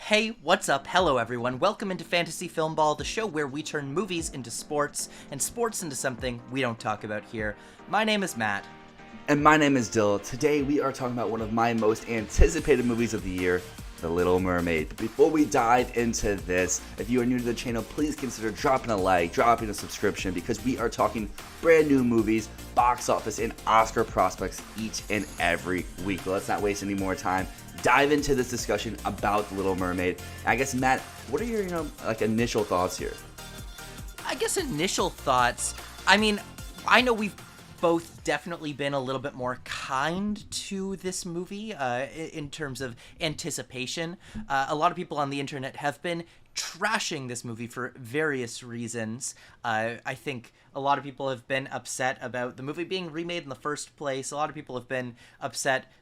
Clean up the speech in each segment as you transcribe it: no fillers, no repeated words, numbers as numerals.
Hey, what's up? Hello, everyone. Welcome into Fantasy Filmball, the show where we turn movies into sports and sports into something we don't talk about here. My name is Matt. And my name is Dyl. Today we are talking about one of my most anticipated movies of the year, The Little Mermaid. But before we dive into this, if you are new to the channel, please consider dropping a like, dropping a subscription, because we are talking brand new movies, box office, and Oscar prospects each and every week. But let's not waste any more time. Dive into this discussion about The Little Mermaid. I guess, Matt, what are your initial thoughts here? I guess initial thoughts, I know we've both definitely been a little bit more kind to this movie in terms of anticipation. A lot of people on the internet have been trashing this movie for various reasons. I think a lot of people have been upset about the movie being remade in the first place. A lot of people have been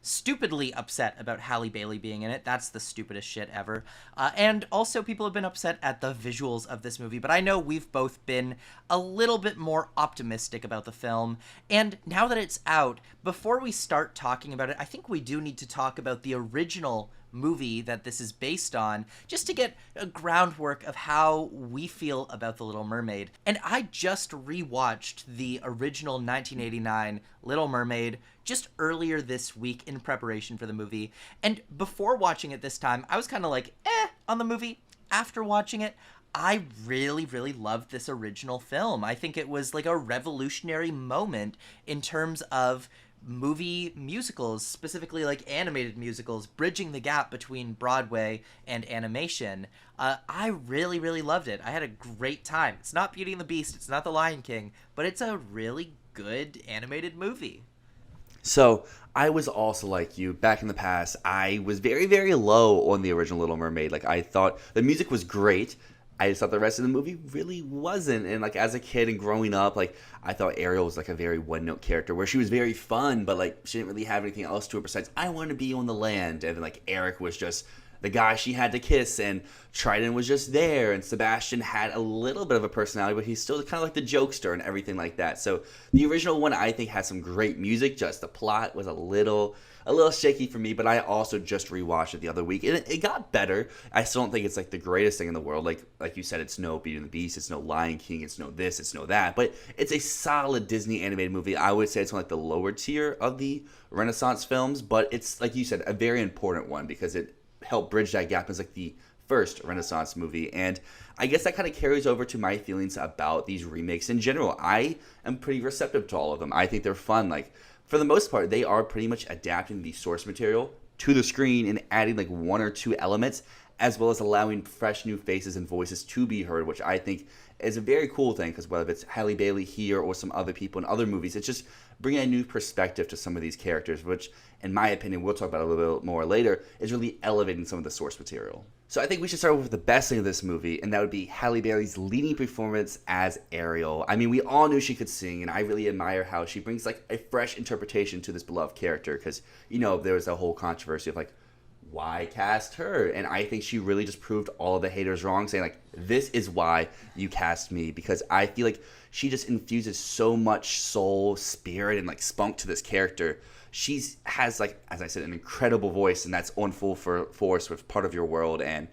stupidly upset about Halle Bailey being in it. That's the stupidest shit ever. And also people have been upset at the visuals of this movie. But I know we've both been a little bit more optimistic about the film. And now that it's out, before we start talking about it, I think we do need to talk about the original movie that this is based on, just to get a groundwork of how we feel about The Little Mermaid. And I just rewatched the original 1989 Little Mermaid just earlier this week in preparation for the movie. And before watching it this time, I was kind of like, on the movie. After watching it, I really, really loved this original film. I think it was like a revolutionary moment in terms of movie musicals, specifically like animated musicals, bridging the gap between Broadway and animation. I really, really loved it. I had a great time. It's not Beauty and the Beast, it's not The Lion King, but it's a really good animated movie. So, I was also like you. Back in the past, I was very, very low on the original Little Mermaid. Like, I thought the music was great. I just thought the rest of the movie really wasn't. And, like, as a kid and growing up, like, I thought Ariel was, like, a very one-note character where she was very fun, but, like, she didn't really have anything else to her besides, I want to be on the land. And then, like, Eric was just the guy she had to kiss, and Trident was just there, and Sebastian had a little bit of a personality, but he's still kind of like the jokester and everything like that. So the original one, I think, had some great music. Just the plot was a little shaky for me, but I also just rewatched it the other week, and it got better. I still don't think it's like the greatest thing in the world. Like you said, it's no Beauty and the Beast, it's no Lion King, it's no this, it's no that, but it's a solid Disney animated movie. I would say it's on like the lower tier of the Renaissance films, but it's, like you said, a very important one because it helped bridge that gap as like the first Renaissance movie. And I guess that kind of carries over to my feelings about these remakes in general. I am pretty receptive to all of them. I think they're fun. Like, for the most part, they are pretty much adapting the source material to the screen and adding like one or two elements, as well as allowing fresh new faces and voices to be heard, which I think is a very cool thing, because whether it's Halle Bailey here or some other people in other movies, it's just bringing a new perspective to some of these characters, which, in my opinion, we'll talk about a little bit more later, is really elevating some of the source material. So I think we should start with the best thing of this movie, and that would be Halle Bailey's leading performance as Ariel. I mean, we all knew she could sing, and I really admire how she brings like a fresh interpretation to this beloved character, because, you know, there was a whole controversy of like, why cast her? And I think she really just proved all of the haters wrong, saying like, this is why you cast me, because I feel like she just infuses so much soul, spirit, and like spunk to this character. She has, like, as I said, an incredible voice, and that's on full force with Part of Your World, and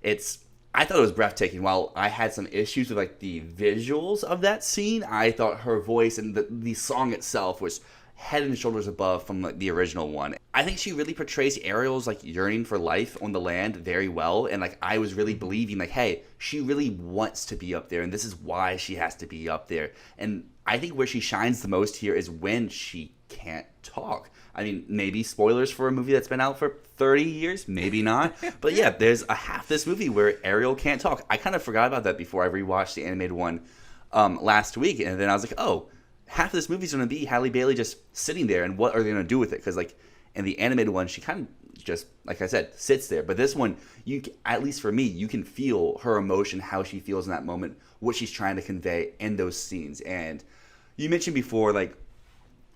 I thought it was breathtaking. While I had some issues with like the visuals of that scene, I thought her voice and the song itself was head and shoulders above from like the original one. I think she really portrays Ariel's like yearning for life on the land very well, and like I was really believing like, hey, she really wants to be up there, and this is why she has to be up there. And I think where she shines the most here is when she can't talk. I mean, maybe spoilers for a movie that's been out for 30 years, maybe not. But yeah, there's a half this movie where Ariel can't talk. I kind of forgot about that before I rewatched the animated one last week, and then I was like, oh, half of this movie is going to be Halle Bailey just sitting there, and what are they going to do with it? Because like in the animated one, she kind of just, like I said, sits there. But this one, at least for me, you can feel her emotion, how she feels in that moment, what she's trying to convey in those scenes. And you mentioned before, like,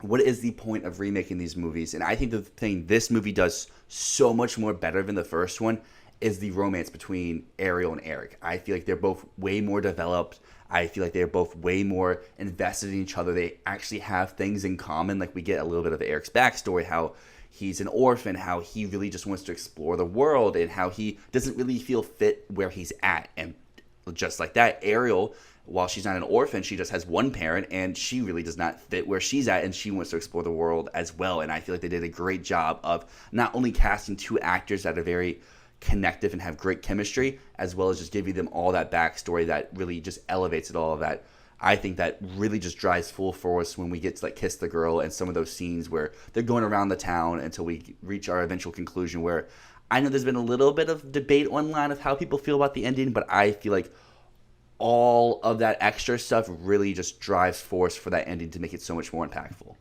what is the point of remaking these movies? And I think the thing this movie does so much more better than the first one is the romance between Ariel and Eric. I feel like they're both way more developed. I feel like they're both way more invested in each other. They actually have things in common. Like, we get a little bit of Eric's backstory, how he's an orphan, how he really just wants to explore the world, and how he doesn't really feel fit where he's at. And just like that, Ariel, while she's not an orphan, she just has one parent, and she really does not fit where she's at, and she wants to explore the world as well. And I feel like they did a great job of not only casting two actors that are very connective and have great chemistry, as well as just giving them all that backstory that really just elevates it all. That I think that really just drives full force when we get to like Kiss the Girl and some of those scenes where they're going around the town until we reach our eventual conclusion, where I know there's been a little bit of debate online of how people feel about the ending, but I feel like all of that extra stuff really just drives force for that ending to make it so much more impactful.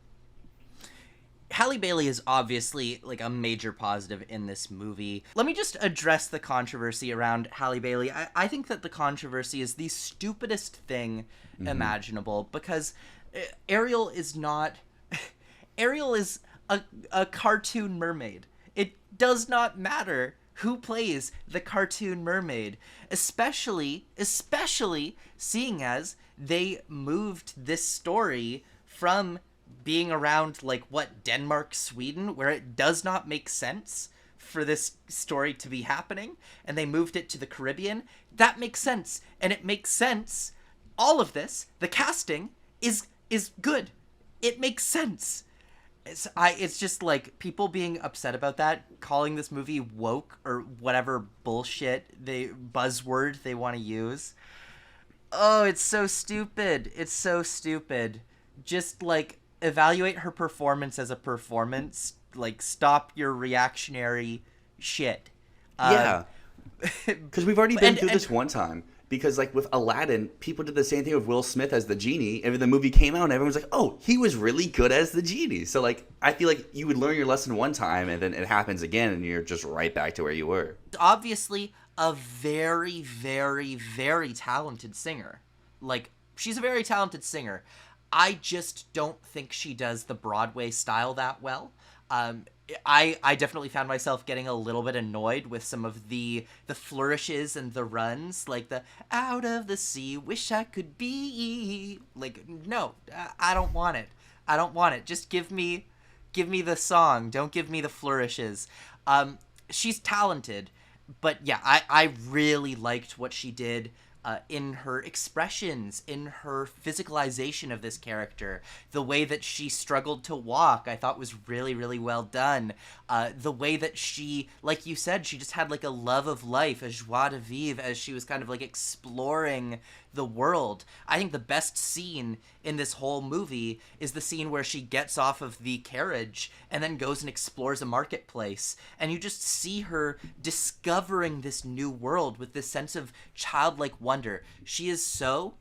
Halle Bailey is obviously like a major positive in this movie. Let me just address the controversy around Halle Bailey. I think that the controversy is the stupidest thing imaginable, because Ariel is not... Ariel is a cartoon mermaid. It does not matter who plays the cartoon mermaid, especially seeing as they moved this story from being around like Denmark, Sweden, where it does not make sense for this story to be happening, and they moved it to the Caribbean. That makes sense, and it makes sense. All of this, the casting is good. It makes sense. It's just like people being upset about that, calling this movie woke or whatever bullshit buzzword they want to use. Oh, it's so stupid. It's so stupid. Just like evaluate her performance as a performance. Like, stop your reactionary shit. Yeah, because we've already been through this one time. Because, like, with Aladdin, people did the same thing with Will Smith as the genie. And when the movie came out, everyone was like, oh, he was really good as the genie. So, like, I feel like you would learn your lesson one time, and then it happens again, and you're just right back to where you were. Obviously, a very, very, very talented singer. Like, she's a very talented singer. I just don't think she does the Broadway style that well. I definitely found myself getting a little bit annoyed with some of the flourishes and the runs, like the out of the sea, wish I could be. Like, no, I don't want it. I don't want it. Just give me the song. Don't give me the flourishes. She's talented, but yeah, I really liked what she did in her expressions, in her physicalization of this character. The way that she struggled to walk, I thought was really, really well done. The way that she, like you said, she just had like a love of life, a joie de vivre, as she was kind of like exploring the world. I think the best scene in this whole movie is the scene where she gets off of the carriage and then goes and explores a marketplace, and you just see her discovering this new world with this sense of childlike wonder. She is so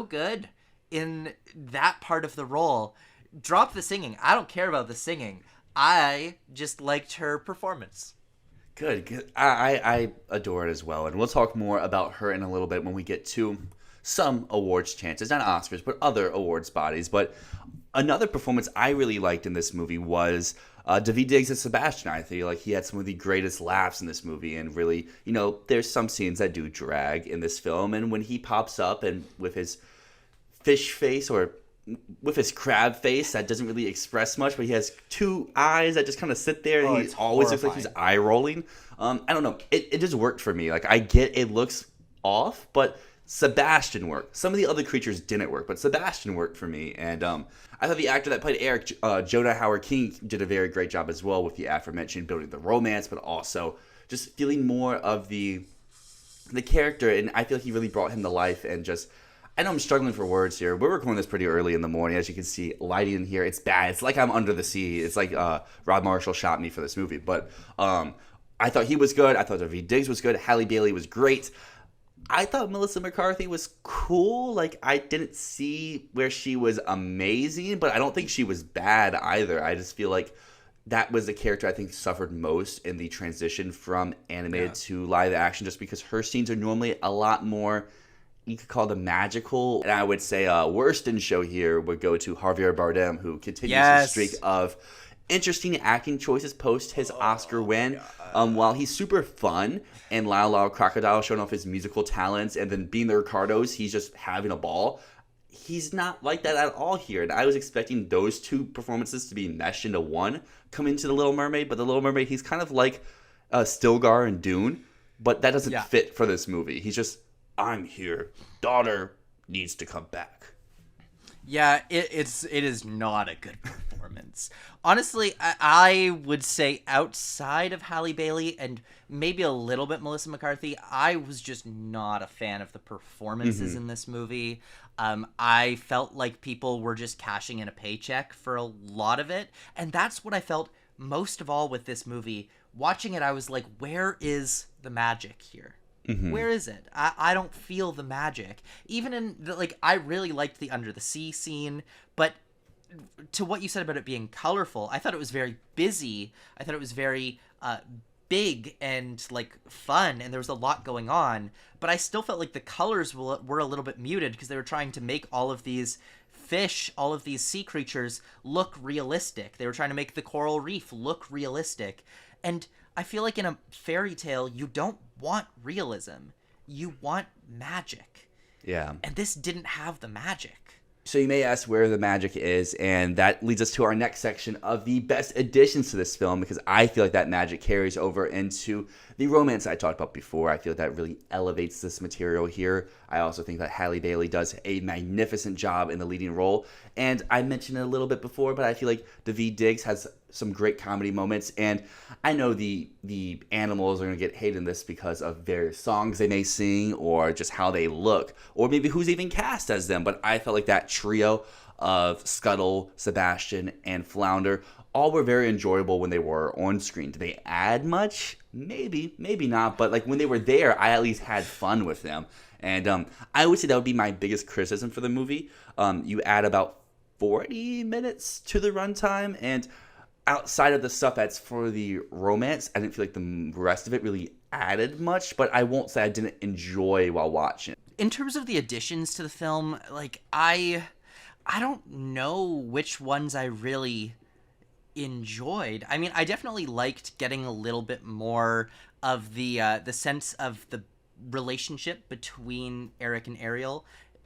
good in that part of the role. Drop the singing. I don't care about the singing. I just liked her performance. Good. I adore it as well. And we'll talk more about her in a little bit when we get to some awards chances. Not Oscars, but other awards bodies. But another performance I really liked in this movie was Daveed Diggs as Sebastian. I feel like he had some of the greatest laughs in this movie. And really, there's some scenes that do drag in this film. And when he pops up and with his fish face, or with his crab face that doesn't really express much, but he has two eyes that just kind of sit there, and he always looks like he's eye rolling. I don't know. It just worked for me. Like, I get it looks off, but Sebastian worked. Some of the other creatures didn't work, but Sebastian worked for me. And I thought the actor that played Eric, Jonah Howard-King, did a very great job as well with the aforementioned building the romance, but also just feeling more of the character. And I feel like he really brought him to life. And just, I know I'm struggling for words here. We're recording this pretty early in the morning. As you can see, lighting in here, it's bad. It's like I'm under the sea. It's like Rob Marshall shot me for this movie. But I thought he was good. I thought Daveed Diggs was good. Halle Bailey was great. I thought Melissa McCarthy was cool. Like, I didn't see where she was amazing, but I don't think she was bad either. I just feel like that was the character I think suffered most in the transition from animated to live action, just because her scenes are normally a lot more, you could call them magical. And I would say worst in show here would go to Javier Bardem, who continues his streak of interesting acting choices post his Oscar win. While he's super fun and Lyle Lyle Crocodile showing off his musical talents, and then being the Ricardos, he's just having a ball. he's not like that at all here. And I was expecting those two performances to be meshed into one coming to The Little Mermaid. But The Little Mermaid, he's kind of like Stilgar and Dune. But that doesn't fit for this movie. He's just, I'm here. Daughter needs to come back. Yeah, it is not a good performance. Honestly, I would say outside of Halle Bailey and maybe a little bit Melissa McCarthy, I was just not a fan of the performances in this movie. I felt like people were just cashing in a paycheck for a lot of it. And that's what I felt most of all with this movie. Watching it, I was like, where is the magic here? Where is it? I don't feel the magic. Even in, I really liked the Under the Sea scene, but to what you said about it being colorful, I thought it was very busy. I thought it was very big and, fun, and there was a lot going on, but I still felt like the colors were a little bit muted because they were trying to make all of these fish, all of these sea creatures look realistic. They were trying to make the coral reef look realistic, and I feel like in a fairy tale, you don't want realism. You want magic. Yeah. And this didn't have the magic. So you may ask where the magic is, and that leads us to our next section of the best additions to this film, because I feel like that magic carries over into the romance I talked about before. I feel like that really elevates this material here. I also think that Halle Bailey does a magnificent job in the leading role, and I mentioned it a little bit before, but I feel like Daveed Diggs has some great comedy moments, and I know the animals are going to get hated in this because of various songs they may sing or just how they look, or maybe who's even cast as them, but I felt like that trio of Scuttle, Sebastian, and Flounder all were very enjoyable when they were on screen. Did they add much? Maybe, maybe not, but when they were there, I at least had fun with them, and I would say that would be my biggest criticism for the movie. You add about 40 minutes to the runtime, and outside of the stuff that's for the romance, I didn't feel like the rest of it really added much, but I won't say I didn't enjoy while watching. In terms of the additions to the film, I don't know which ones I really enjoyed. I mean, I definitely liked getting a little bit more of the sense of the relationship between Eric and Ariel.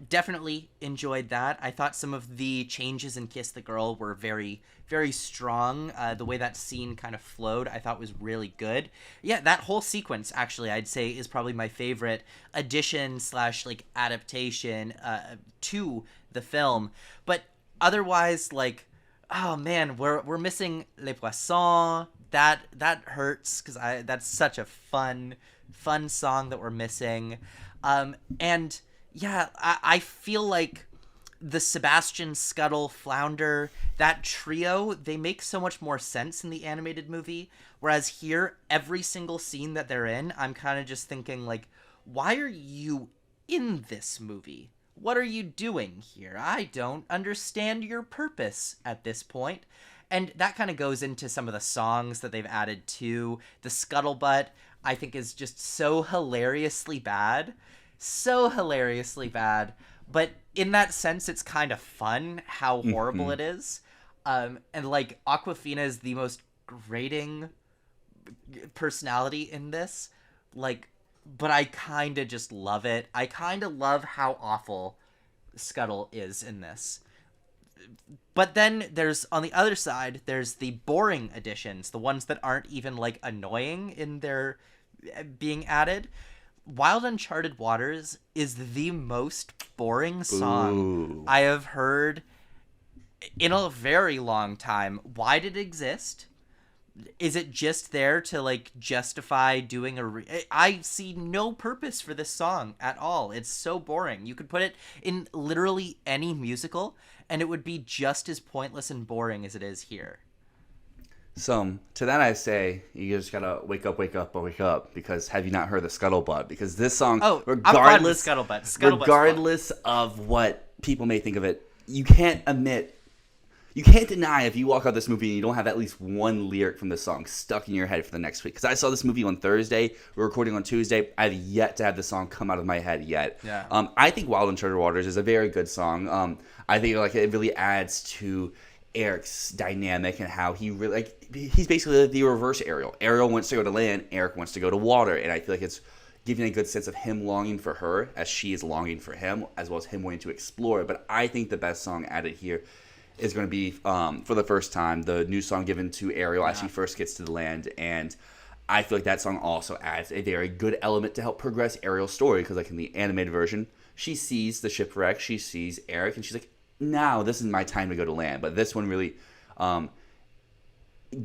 Definitely enjoyed that. I thought some of the changes in Kiss the Girl were very, very strong. The way that scene kind of flowed, I thought was really good. Yeah, that whole sequence, actually, I'd say is probably my favorite addition / adaptation to the film. But otherwise, oh man, we're missing Les Poissons. That hurts because that's such a fun song that we're missing. And yeah, I feel like the Sebastian, Scuttle, Flounder, that trio, they make so much more sense in the animated movie. Whereas here, every single scene that they're in, I'm kind of just thinking, why are you in this movie? What are you doing here? I don't understand your purpose at this point. And that kind of goes into some of the songs that they've added too. The Scuttlebutt, I think, is just so hilariously bad. So hilariously bad, but in that sense it's kind of fun how horrible it is. And Awkwafina is the most grating personality in this, but I kind of just love it. I kind of love how awful Scuttle is in this. But then there's, on the other side, there's the boring additions, the ones that aren't even annoying in their being added. Wild Uncharted Waters is the most boring song I have heard in a very long time. Why did it exist? Is it just there to justify doing I see no purpose for this song at all. It's so boring. You could put it in literally any musical and it would be just as pointless and boring as it is here. So, to that I say, you just gotta wake up, because have you not heard the Scuttlebutt? Because this song, regardless of what people may think of it, you can't deny if you walk out this movie and you don't have at least one lyric from the song stuck in your head for the next week. Because I saw this movie on Thursday, we're recording on Tuesday, I've yet to have the song come out of my head yet. Yeah. I think Wild Uncharted Waters is a very good song. I think it really adds to Eric's dynamic and how he really he's basically the reverse Ariel. Ariel wants to go to land, Eric wants to go to water, and I feel like it's giving a good sense of him longing for her as she is longing for him, as well as him wanting to explore it. But I think the best song added here is going to be, for the first time, the new song given to Ariel as she first gets to the land. And I feel like that song also adds a very good element to help progress Ariel's story, because like in the animated version, she sees the shipwreck, she sees Eric, and she's like, now this is my time to go to land. But this one really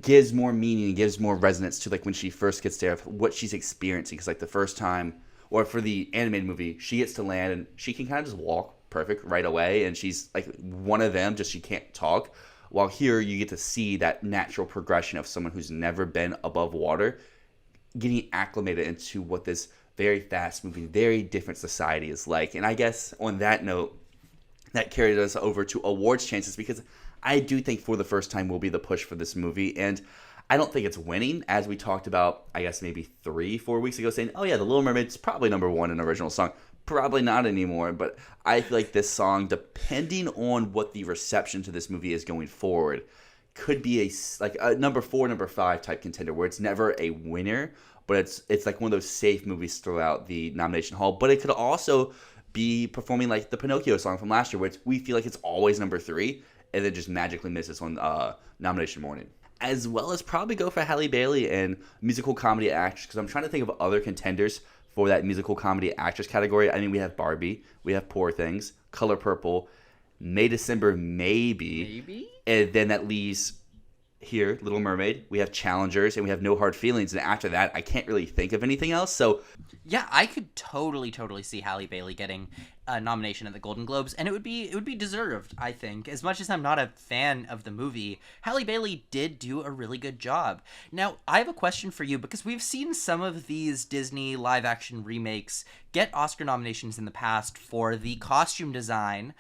gives more meaning and gives more resonance to like when she first gets there, what she's experiencing. Because like the first time, or for the animated movie, she gets to land and she can kind of just walk perfect right away, and she's like one of them, just she can't talk. While here you get to see that natural progression of someone who's never been above water getting acclimated into what this very fast moving, very different society is like. And I guess on that note, that carried us over to awards chances, because I do think For the First Time will be the push for this movie. And I don't think it's winning, as we talked about, I guess maybe 3-4 weeks ago, saying, oh yeah, The Little Mermaid's probably number one in original song. Probably not anymore, but I feel like this song, depending on what the reception to this movie is going forward, could be a number 4, number 5 type contender, where it's never a winner, but it's like one of those safe movies throughout the nomination hall. But it could also be performing like the Pinocchio song from last year, where we feel like it's always number 3, and then just magically misses on nomination morning. As well as probably go for Halle Bailey and musical comedy actress, because I'm trying to think of other contenders for that musical comedy actress category. I mean, we have Barbie, we have Poor Things, Color Purple, May December maybe, and then that leaves here Little Mermaid. We have Challengers, and we have No Hard Feelings, and after that I can't really think of anything else. So yeah, I could totally see Halle Bailey getting a nomination at the Golden Globes, and it would be deserved, I think. As much as I'm not a fan of the movie, Halle Bailey did do a really good job. Now, I have a question for you, because we've seen some of these Disney live-action remakes get Oscar nominations in the past for the costume design,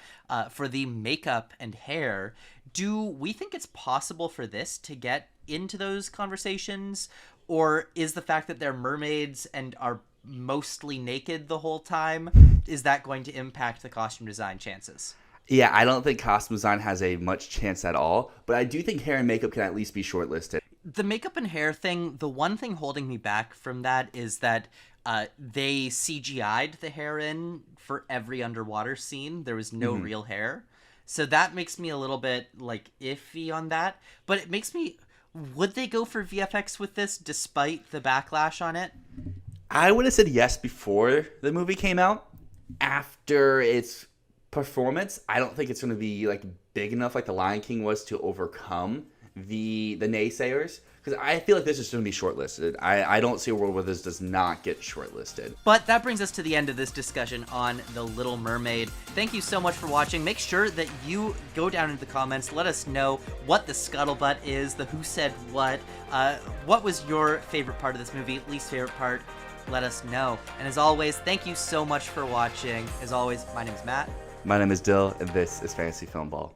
for the makeup and hair. Do we think it's possible for this to get into those conversations, or is the fact that they're mermaids and are mostly naked the whole time, is that going to impact the costume design chances? Yeah, I don't think costume design has a much chance at all, but I do think hair and makeup can at least be shortlisted. The makeup and hair thing, the one thing holding me back from that is that they CGI'd the hair in for every underwater scene. There was no real hair. So that makes me a little bit like iffy on that. But it makes me, would they go for VFX with this despite the backlash on it? I would have said yes before the movie came out. After its performance, I don't think it's going to be like big enough like The Lion King was to overcome the naysayers. Because I feel like this is going to be shortlisted. I don't see a world where this does not get shortlisted. But that brings us to the end of this discussion on The Little Mermaid. Thank you so much for watching. Make sure that you go down into the comments. Let us know what the scuttlebutt is, the who said what was your favorite part of this movie, least favorite part. Let us know. And as always, thank you so much for watching. As always, my name is Matt. My name is Dyl, and this is Fantasy Filmball.